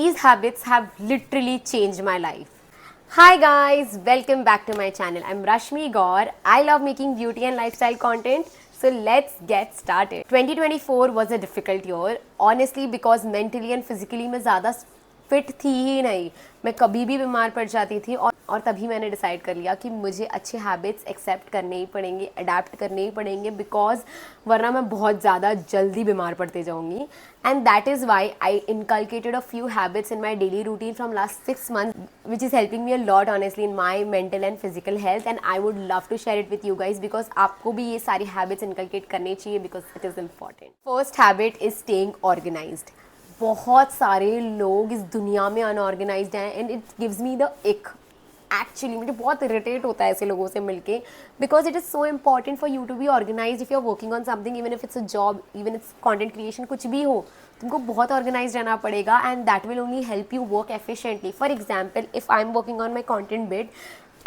these habits have literally changed my life. Hi guys, welcome back to my channel. I'm Rashmi Gaur. I love making beauty and lifestyle content. So let's get started. 2024 was a difficult year, honestly, because mentally and physically मैं ज़्यादा fit थी ही नहीं. मैं कभी भी बीमार पड़ जाती थी और तभी मैंने डिसाइड कर लिया कि मुझे अच्छे हैबिट्स एक्सेप्ट करने ही पड़ेंगे, अडेप्ट करने ही पड़ेंगे, बिकॉज वरना मैं बहुत ज़्यादा जल्दी बीमार पड़ते जाऊँगी. And that is Y I inculcated a few habits in my daily routine from last 6 months, which is helping me a lot honestly in my mental and physical health, and I would love to share it with you guys because आपको भी ये सारी habits inculcate करनी चाहिए because it is important. First habit is staying organized. बहुत सारे लोग इस दुनिया में अनऑर्गेनाइज्ड हैं and it gives me the ick. Actually मुझे बहुत इरिटेट होता है ऐसे लोगों से मिलके, because it is so important for you to be organize if you are working on something, even if it's a job, even it's content creation, कुछ भी हो, तुमको बहुत ऑर्गेनाइज रहना पड़ेगा and that will only help you work efficiently. For example, if I am working on my content bit,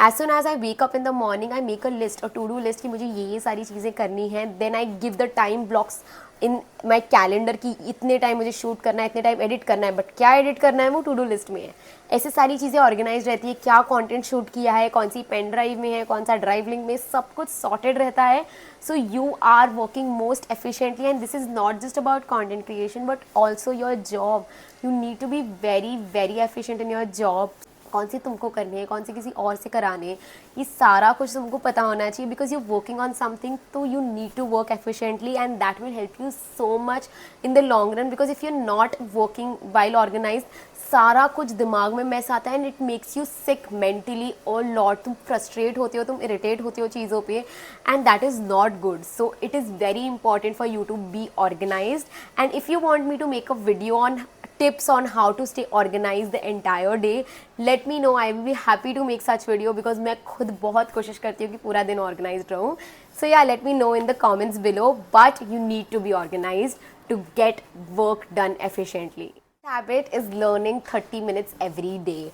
as soon as I wake up in the morning, I make a list, a to-do list कि मुझे ये सारी चीज़ें करनी है. Then I give the time blocks in my calendar कि इतने time मुझे शूट करना है, इतने टाइम एडिट करना है, बट क्या एडिट करना है वो टू डू लिस्ट में है. ऐसे सारी चीज़ें ऑर्गेनाइज रहती है. क्या कंटेंट शूट किया है, कौन सी पेन ड्राइव में है, कौन सा ड्राइव लिंक में, सब कुछ सॉर्टेड रहता है. So you are working most efficiently and this is not just about content creation but also your job. You need to be very very efficient in your job. कौन सी तुमको करनी है, कौन सी किसी और से कराने, ये सारा कुछ तुमको पता होना चाहिए because you working on something. तो you need to work efficiently and that will help you so much in the long run, because if you are not working while organize, सारा कुछ दिमाग में मैस आता है and it makes you sick mentally और lot. तुम frustrate होते हो, तुम इरिटेट होते हो चीज़ों पे and that is not good. So it is very important for you to be organized. And if you want me to make a video on tips on how to stay organized the entire day, let me know. I will be happy to make such video because मैं खुद बहुत कोशिश करती हूँ कि पूरा दिन organized रहूँ. So yeah, let me know in the comments below, but you need to be organized to get work done efficiently. Habit is learning 30 minutes every day.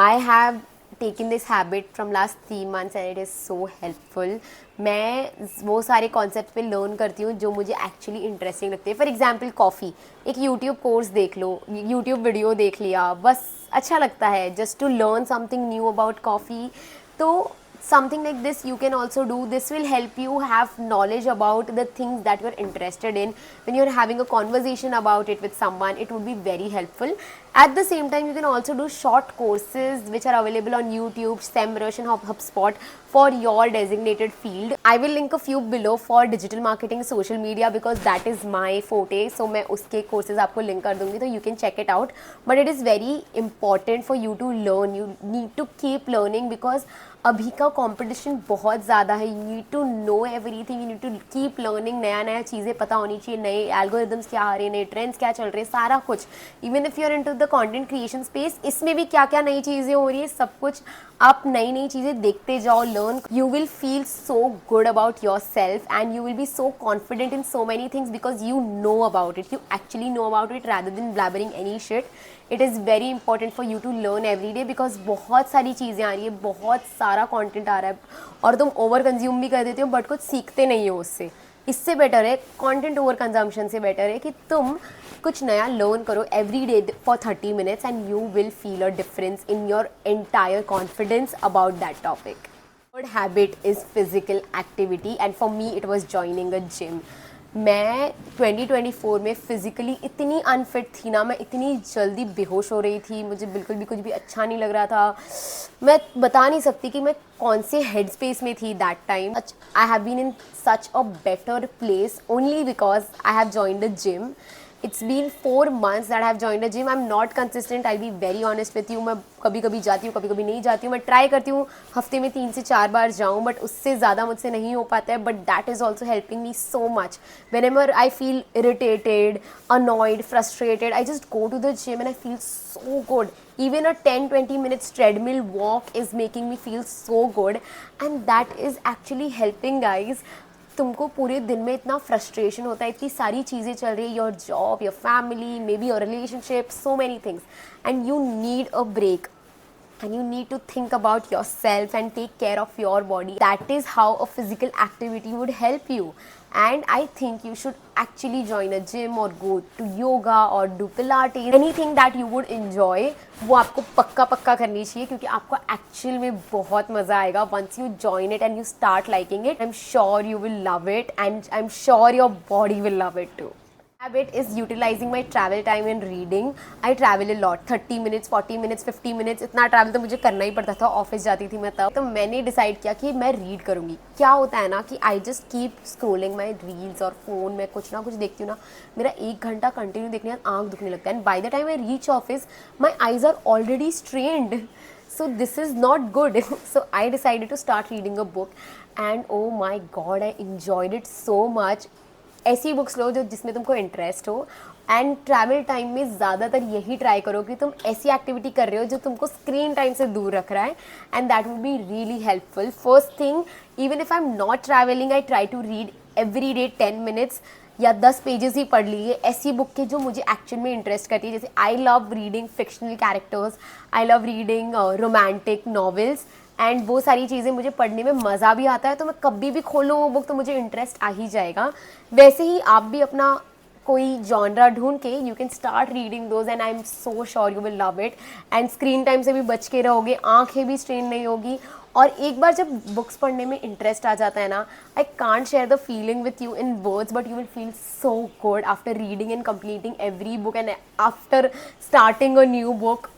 I have taken this habit from last 3 months and it is so helpful. मैं वो सारे concept पे learn करती हूँ जो मुझे actually interesting लगते हैं. फॉर एग्जाम्पल कॉफ़ी, एक यूट्यूब कोर्स देख लो, यूट्यूब वीडियो देख लिया, बस अच्छा लगता है just to learn something new about coffee. तो something like this you can also do. This will help you have knowledge about the things that you're interested in. When you're having a conversation about it with someone, it would be very helpful. At the same time, you can also do short courses which are available on YouTube, SEMrush and HubSpot for your designated field. I will link a few below for digital marketing, social media, because that is my forte. So मैं उसके courses आपको link कर दूँगी, तो you can check it out. But it is very important for you to learn. You need to keep learning because अभी का competition बहुत ज़्यादा है. You need to know everything, you need to keep learning. नया नया चीज़ें पता होनी चाहिए, नए एल्गोरिदम्स क्या आ रहे हैं, नए ट्रेंड्स क्या चल रहे हैं, सारा कुछ. Even if you are into the content creation space, इसमें भी क्या क्या नई चीज़ें हो रही है, सब कुछ आप नई नई चीज़ें देखते जाओ, learn. You will feel so good about your self and you will be so confident in so many things because you know about it. You actually know about it rather than blabbering any shit. It is very important for you to learn every day because बहुत सारी चीज़ें आ रही है, बहुत सारा content आ रहा है और तुम ओवर कंज्यूम भी कर देते हो बट कुछ सीखते नहीं हो उससे. इससे बेटर है, कंटेंट ओवर कंजम्पशन से बेटर है कि तुम कुछ नया लर्न करो every day for 30 minutes and you will feel a difference in your entire confidence about that topic. Third habit is physical activity and for me it was joining a gym. मैं 2024 में physically इतनी unfit थी ना, मैं इतनी जल्दी बेहोश हो रही थी, मुझे बिल्कुल भी कुछ भी अच्छा नहीं लग रहा था. मैं बता नहीं सकती कि मैं कौन से हेड स्पेस में थी that time. I have been in such a better place only because I have joined the gym. It's been 4 months that I have joined a gym. I'm not consistent. I'll be very honest with you. मैं कभी कभी जाती हूँ, कभी कभी नहीं जाती हूँ. मैं ट्राई करती हूँ हफ्ते में 3 से 4 बार जाऊँ, बट उससे ज़्यादा मुझसे नहीं हो पाता है. But that is also helping me so much. Whenever I feel irritated, annoyed, frustrated, I just go to the gym and I feel so good. Even a 10-20 minutes treadmill walk is making me feel so good, and that is actually helping, guys. तुमको पूरे दिन में इतना frustration होता है, इतनी सारी चीज़ें चल रही है, your job, your family, maybe your relationship, so many things, and you need a break. and you need to think about yourself and take care of your body. That is how a physical activity would help you. and I think you should actually join a gym or go to yoga or do pilates, anything that you would enjoy. वो आपको पक्का पक्का करनी चाहिए क्योंकि आपको actual में बहुत मज़ा आएगा once you join it and you start liking it. I'm sure you will love it and I'm sure your body will love it too. Habit is utilizing my travel time in reading. I travel a lot, 30 minutes, 40 minutes, 50 minutes, इतना travel तो मुझे करना ही पड़ता था, office जाती थी मैं तब। तो मैंने डिसाइड किया कि मैं रीड करूँगी। क्या होता है ना कि I just keep scrolling my reels और फ़ोन में कुछ ना कुछ देखती हूँ ना, मेरा 1 घंटा कंटिन्यू देखने के बाद आँख दुखने लगता है and by the time I reach office my eyes are already strained. So this is not good. So I decided to start reading a book and oh my god, I enjoyed it so much. ऐसी books लो जो जिसमें तुमको interest हो and travel time में ज़्यादातर यही try करो कि तुम ऐसी एक्टिविटी कर रहे हो जो तुमको स्क्रीन टाइम से दूर रख रहा है and that would be really helpful. First thing, even if I am not travelling, I try to read every day 10 minutes या 10 पेजेस ही पढ़ लिए ऐसी बुक के जो मुझे एक्चुअल में इंटरेस्ट करती है. जैसे I love reading fictional characters, I love reading romantic novels and वो सारी चीज़ें मुझे पढ़ने में मज़ा भी आता है. तो मैं कभी भी खोलूँ वो बुक तो मुझे इंटरेस्ट आ ही जाएगा. वैसे ही आप भी अपना कोई जॉनरा ढूंढ के you can start reading those and I am so sure you will love it. And screen time से भी बच के रहोगे, आंखें भी स्ट्रेन नहीं होगी. और एक बार जब बुक्स पढ़ने में इंटरेस्ट आ जाता है ना, I can't share the feeling with you in words but you will feel so good after reading and completing every book and after starting a new book.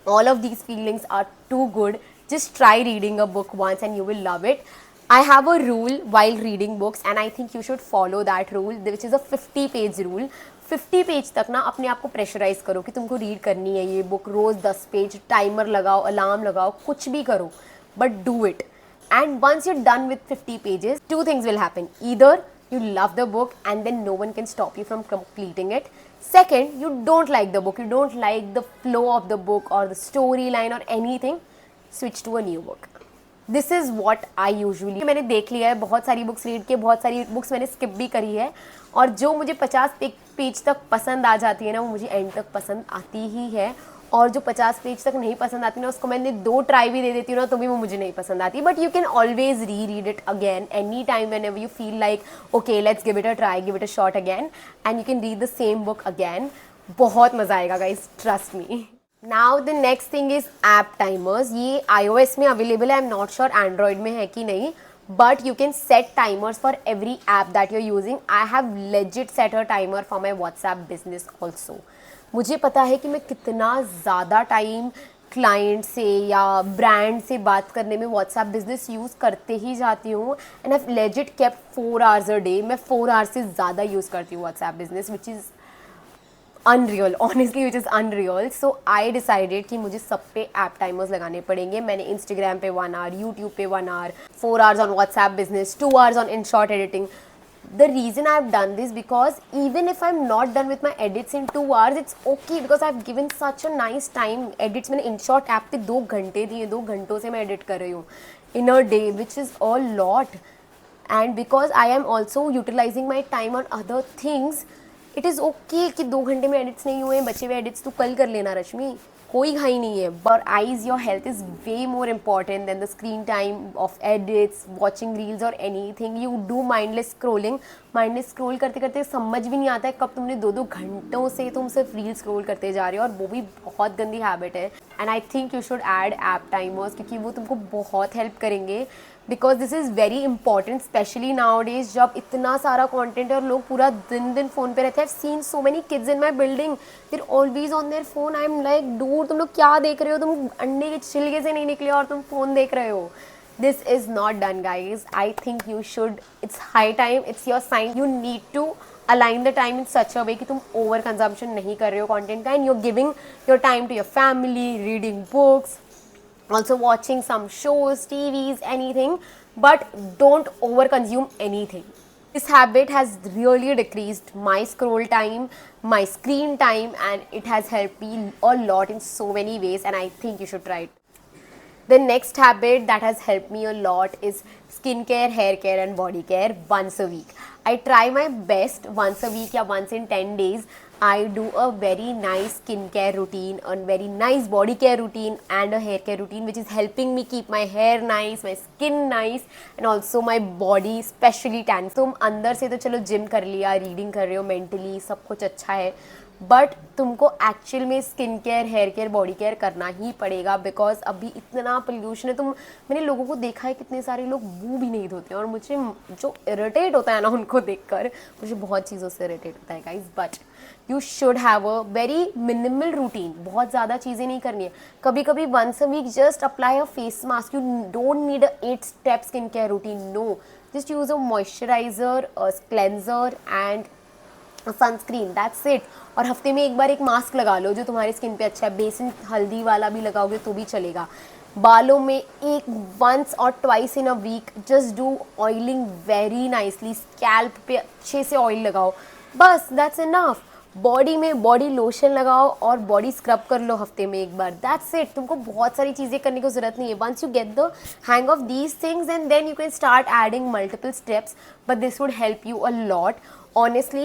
All of these feelings are too good. Just try reading a book once and you will love it. I have a rule while reading books and I think you should follow that rule, which is a 50-page rule. 50 page तक ना अपने आप को pressurise करो कि तुमको read करनी है ये बुक. रोज़ 10 पेज, टाइमर लगाओ, अलार्म लगाओ, कुछ भी करो, but do it. And once you're done with 50 pages, two things will happen. Either you love the book and then no one can stop you from completing it. Second, you don't like the book, you don't like the flow of the book or the storyline or anything, switch to a new book. This is what I usually. मैंने देख लिया है बहुत सारी books read की, बहुत सारी books मैंने स्किप भी करी है और जो मुझे 50 पेज तक पसंद आ जाती है ना वो मुझे एंड तक पसंद आती ही है. और जो 50 पेज तक नहीं पसंद आती ना उसको मैंने 2 ट्राई भी दे देती हूँ ना तो भी वो मुझे नहीं पसंद आती. बट यू कैन ऑलवेज री read it again any time when ever you feel like okay let's give it a try, give it a shot again and you can read the same book again. बहुत मज़ा आएगा guys, trust me. Now the next thing is app timers. ये iOS में available है, आई am not sure Android में है कि नहीं, but you can set timers for every app that you are using. I have legit set a timer for my WhatsApp business also. मुझे पता है कि मैं कितना ज़्यादा टाइम क्लाइंट से या ब्रांड से बात करने में व्हाट्सएप बिजनेस यूज़ करते ही जाती हूँ and I legit kept 4 hours a day. मैं 4 आवर्स से ज़्यादा यूज़ करती हूँ WhatsApp business, which is unreal, honestly which is unreal. So I decided कि मुझे सब पे ऐप टाइमर्स लगाने पड़ेंगे. मैंने इंस्टाग्राम पे 1 आवर, यूट्यूब पे 1 hour, 4 hours on WhatsApp business, 2 hours on InShot editing. The reason I have done this because even if I'm not done with my edits in 2 hours, it's okay because I've given such a nice time. Edits मैंने InShot app पे 2 घंटे दिए, 2 घंटों से मैं edit कर रही हूँ in a day, which is a lot. And because I am also utilizing my time on other things, it is okay कि 2 घंटे में एडिट्स नहीं हुए, बचे हुए एडिट्स तू कल कर लेना रश्मि, कोई घाई नहीं है. But eyes your health is way more important than the screen time of edits, watching reels और anything. You do mindless scrolling. Mindless scroll करते करते समझ भी नहीं आता है कब तुमने 2-2 घंटों से तुम सिर्फ रील स्क्रोल करते जा रहे हो और वो भी बहुत गंदी हैबिट है. And I think you should add app timers क्योंकि वो तुमको बहुत हेल्प करेंगे. Because this is very important specially now days जब इतना सारा कॉन्टेंट है और लोग पूरा दिन फ़ोन पे रहते हैं. I seen so many kids in my building, there always on their phone. I am like dude, तुम लोग क्या देख रहे हो? तुम अंडे के छिलके से नहीं निकले और तुम फ़ोन देख रहे हो. This is not done guys. I think you should, it's high time, it's your sign. You need to align the time in such a way कि तुम ओवर कंजम्पशन नहीं कर रहे हो कॉन्टेंट का and you are giving your time to your family, reading books, also watching some shows, TVs, anything, but don't over consume anything. This habit has really decreased my scroll time, my screen time, and it has helped me a lot in so many ways and I think you should try it. The next habit that has helped me a lot is skincare, hair care and body care once a week. I try my best once a week या once in 10 days. I do a very nice skincare routine, a very nice body care routine and a hair care routine which is helping me keep my hair nice, my skin nice and also my body especially tan. तुम अंदर से तो चलो gym कर लिया, reading कर रहे हो, मेंटली सब कुछ अच्छा है, बट तुमको एक्चुअल में skin care, hair care, body care करना ही पड़ेगा बिकॉज अभी इतना पोल्यूशन है। मैंने लोगों को देखा है, कितने सारे लोग मुंह भी नहीं धोते हैं और मुझे जो इरिटेट होता है ना उनको देखकर, मुझे बहुत चीज़ों से इरिटेट होता है guys. But you should have a very minimal routine, बहुत ज़्यादा चीज़ें नहीं करनी है। कभी कभी once a week just apply a face mask, you don't need a 8 step skin care routine, no, just use a moisturiser, cleanser and sunscreen, that's it. और हफ्ते में एक बार एक मास्क लगा लो जो तुम्हारी स्किन पे अच्छा है, बेसन हल्दी वाला भी लगाओगे तो भी चलेगा। बालों में एक वंस और twice in a week just do oiling very nicely, scalp पे अच्छे से ऑयल लगाओ, बस दैट्स इनफ। बॉडी में बॉडी लोशन लगाओ और बॉडी स्क्रब कर लो हफ्ते में एक बार, दैट्स इट। तुमको बहुत सारी चीज़ें करने की ज़रूरत नहीं है। Once you get the hang of these things and then you can start adding multiple steps, but this would help you a lot. Honestly,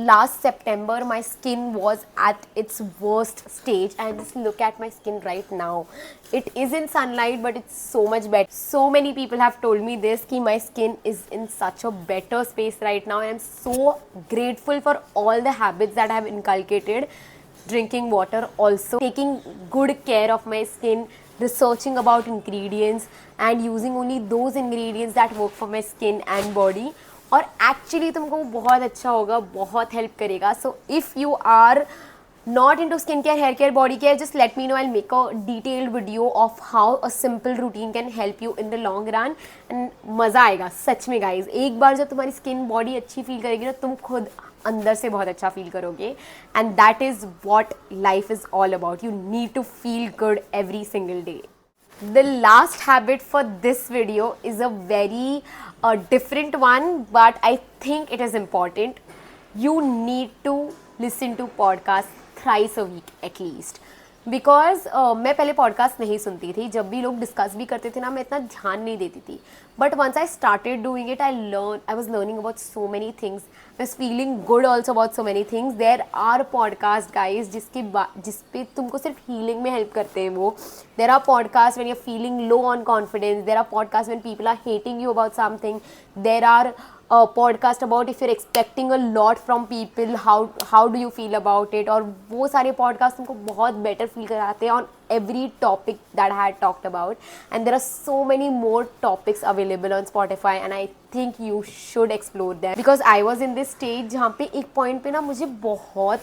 last September my skin was at its worst stage and just look at my skin right now. It is in sunlight but it's so much better. So many people have told me this कि my skin is in such a better space right now and I'm so grateful for all the habits that I have inculcated. Drinking water also, taking good care of my skin, researching about ingredients and using only those ingredients that work for my skin and body. और actually तुमको बहुत अच्छा होगा, बहुत help करेगा। So if you are not into skin care, hair care, body care, just let me know, I make a detailed video of how a simple routine can help you in the long run and मज़ा आएगा सच में guys. एक बार जब तुम्हारी skin body अच्छी feel करेगी ना, तुम खुद अंदर से बहुत अच्छा फील करोगे and that is what life is all about. You need to feel good every single day. The last habit for this video is a very different one, but I think it is important. You need to listen to podcasts thrice a week at least. Because मैं पहले podcast नहीं सुनती थी, जब भी लोग discuss भी करते थे ना मैं इतना ध्यान नहीं देती थी, but once I started doing it I was learning about so many things, I was feeling good also about so many things. There are podcast guys जिसपे तुमको सिर्फ हीलिंग में हेल्प करते हैं वो। There are podcast when you are feeling low on confidence, there are podcast when people are hating you about something, there are podcast about if you're expecting a lot from people, how do you feel about it. और वो सारे podcast तुमको बहुत better feel कराते हैं on every topic that I had talked about, and there are so many more topics available on Spotify and I think you should explore them because I was in this stage जहाँ पे एक point पे ना मुझे बहुत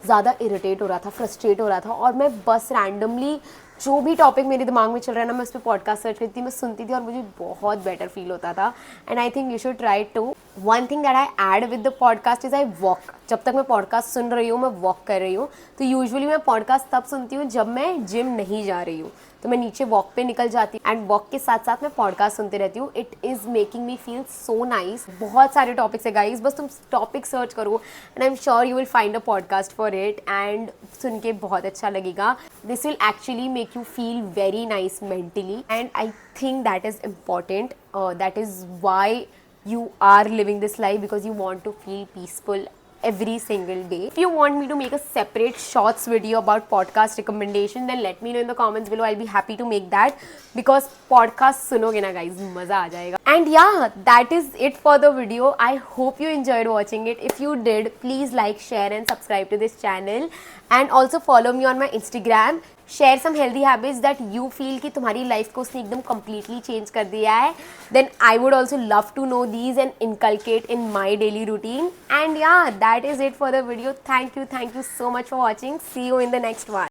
ज़्यादा irritate हो रहा था, फ्रस्ट्रेट हो रहा था और मैं बस रैंडमली जो भी टॉपिक मेरे दिमाग में चल रहा है ना मैं उस पर पॉडकास्ट सर्च करती थी, मैं सुनती थी और मुझे बहुत बेटर फील होता था। And I think you should try too. One thing that I add with the podcast is I walk. जब तक मैं पॉडकास्ट सुन रही हूँ, मैं वॉक कर रही हूँ, तो यूजुअली मैं पॉडकास्ट तब सुनती हूँ जब मैं जिम नहीं जा रही हूँ, तो मैं नीचे वॉक पे निकल जाती हूँ एंड वॉक के साथ साथ मैं पॉडकास्ट सुनती रहती हूँ। It is making me feel so nice. बहुत सारे टॉपिक्स है गाइज, बस तुम टॉपिक सर्च करो and I am sure you will find a podcast for it and सुन के बहुत अच्छा लगेगा। This will actually make you feel very nice mentally and I think that is important, that is why you are living this life, because you want to feel peaceful every single day. If you want me to make a separate shorts video about podcast recommendation, then let me know in the comments below. I'll be happy to make that because podcast सुनोगे ना guys, मज़ा आ जाएगा. And yeah, that is it for the video. I hope you enjoyed watching it. If you did, please like, share and subscribe to this channel and also follow me on my Instagram. Share some healthy habits that you feel कि तुम्हारी life को उसने एकदम completely change कर दिया है. Then I would also love to know these and inculcate in my daily routine. And yeah, that is it for the video. Thank you so much for watching. See you in the next one.